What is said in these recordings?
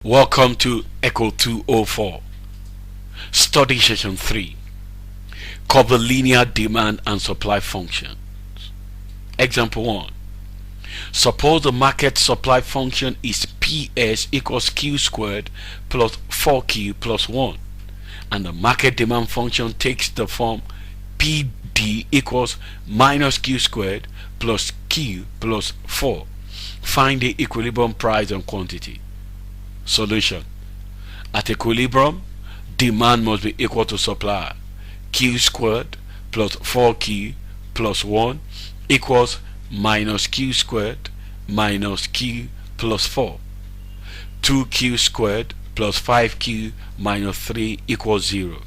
Welcome to Echo 204. Study session 3. Cover linear demand and supply functions. Example 1. Suppose the market supply function is PS equals Q squared plus 4Q plus 1, and the market demand function takes the form PD equals minus Q squared plus Q plus 4. Find the equilibrium price and quantity. Solution. At equilibrium, demand must be equal to supply. Q squared plus 4Q plus 1 equals minus Q squared minus Q plus 4. 2Q squared plus 5Q minus 3 equals 0.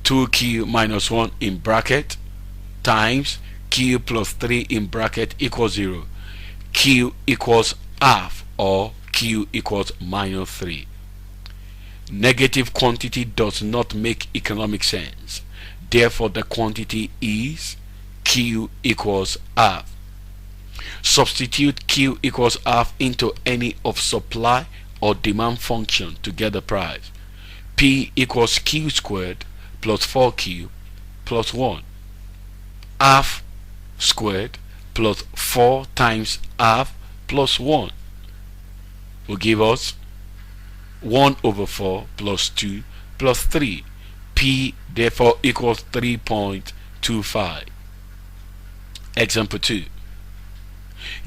2Q minus 1 in bracket times Q plus 3 in bracket equals 0. Q equals half, or Q equals minus 3. Negative quantity does not make economic sense. Therefore, the quantity is Q equals half. Substitute Q equals half into any of supply or demand function to get the price. P equals Q squared plus 4Q plus 1. Half squared plus 4 times half plus 1 will give us 1 over 4 plus 2 plus 3. P therefore equals 3.25. Example 2.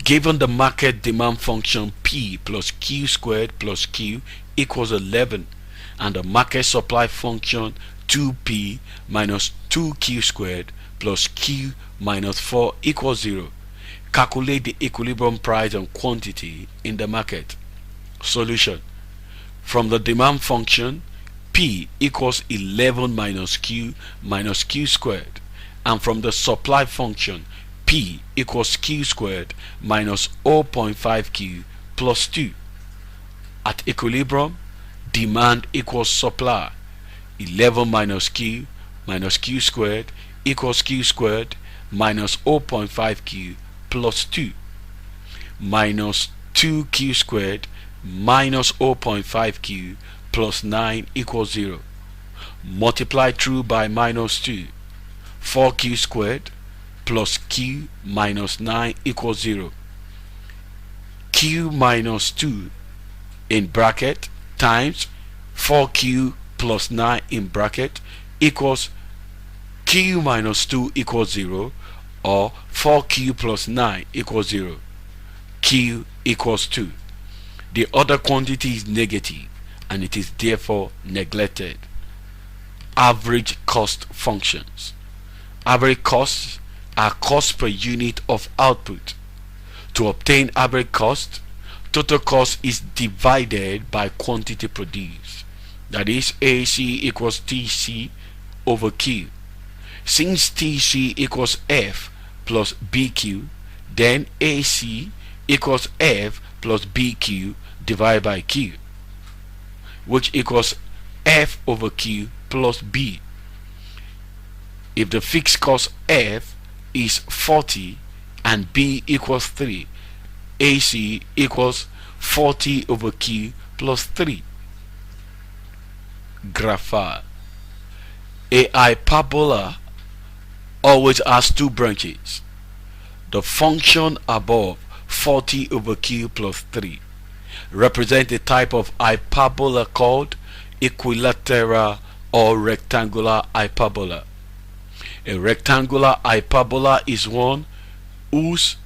Given the market demand function P plus Q squared plus Q equals 11, and the market supply function 2P minus 2Q squared plus Q minus 4 equals 0, calculate the equilibrium price and quantity in the market. Solution. From the demand function, P equals 11 minus Q squared, and from the supply function, P equals Q squared minus 0.5Q plus 2. At equilibrium, demand equals supply. 11 minus Q squared equals Q squared minus 0.5Q plus 2, minus 2Q squared minus 0.5Q plus 9 equals 0. Multiply through by minus 2. 4Q squared plus Q minus 9 equals 0. Q minus 2 in bracket times 4Q plus 9 in bracket equals Q minus 2 equals 0, or 4Q plus 9 equals 0. Q equals 2. The other quantity is negative, and it is therefore neglected. Average cost functions. Average costs are cost per unit of output. To obtain average cost, total cost is divided by quantity produced. That is, AC equals TC over Q. Since TC equals F plus BQ, then AC equals F plus BQ divided by Q, which equals F over Q plus B. If the fixed cost F is 40 and B equals 3, AC equals 40 over Q plus 3. Graphile. A hyperbola always has two branches. The function above 40 over Q plus 3 represents a type of hyperbola called equilateral or rectangular hyperbola. A rectangular hyperbola is one whose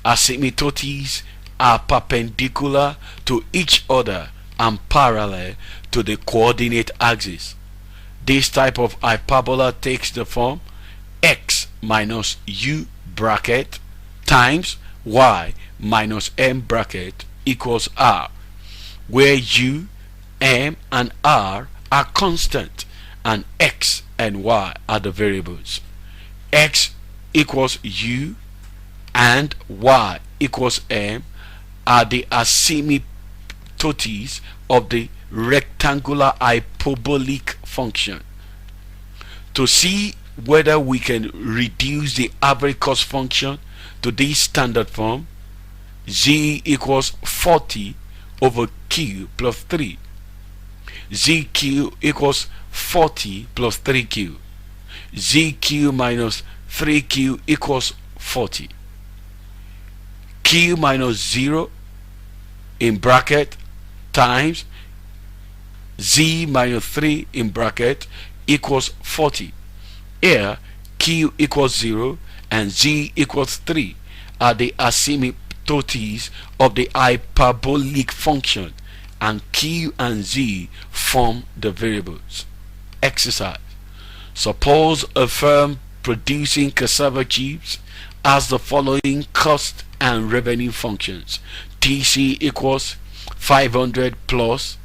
asymptotes are perpendicular to each other and parallel to the coordinate axis. This type of hyperbola takes the form x minus u bracket times y minus m bracket equals r, where u, m, and r are constant and x and y are the variables. X equals u and y equals m are the asymptotes of the rectangular hyperbolic function. To see whether we can reduce the average cost function to this standard form, z equals 40 over Q plus 3. ZQ equals 40 plus 3Q. ZQ minus 3Q equals 40. Q minus 0 in bracket times Z minus 3 in bracket equals 40. Here Q equals 0 and Z equals 3 are the asymptotes of the hyperbolic function, and Q and Z form the variables. Exercise. Suppose a firm producing cassava chips has the following cost and revenue functions. TC equals 500 plus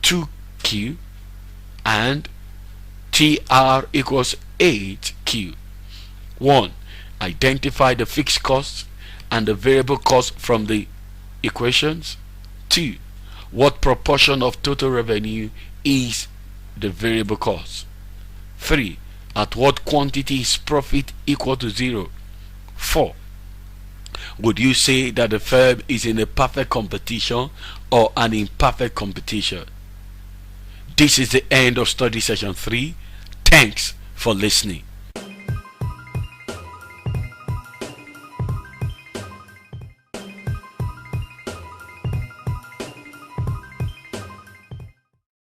2Q and TR equals 8Q. 1. Identify the fixed costs and the variable cost from the equations. 2. What proportion of total revenue is the variable cost? 3. At what quantity is profit equal to 0? 4. Would you say that the firm is in a perfect competition or an imperfect competition? This is the end of study session 3. Thanks for listening.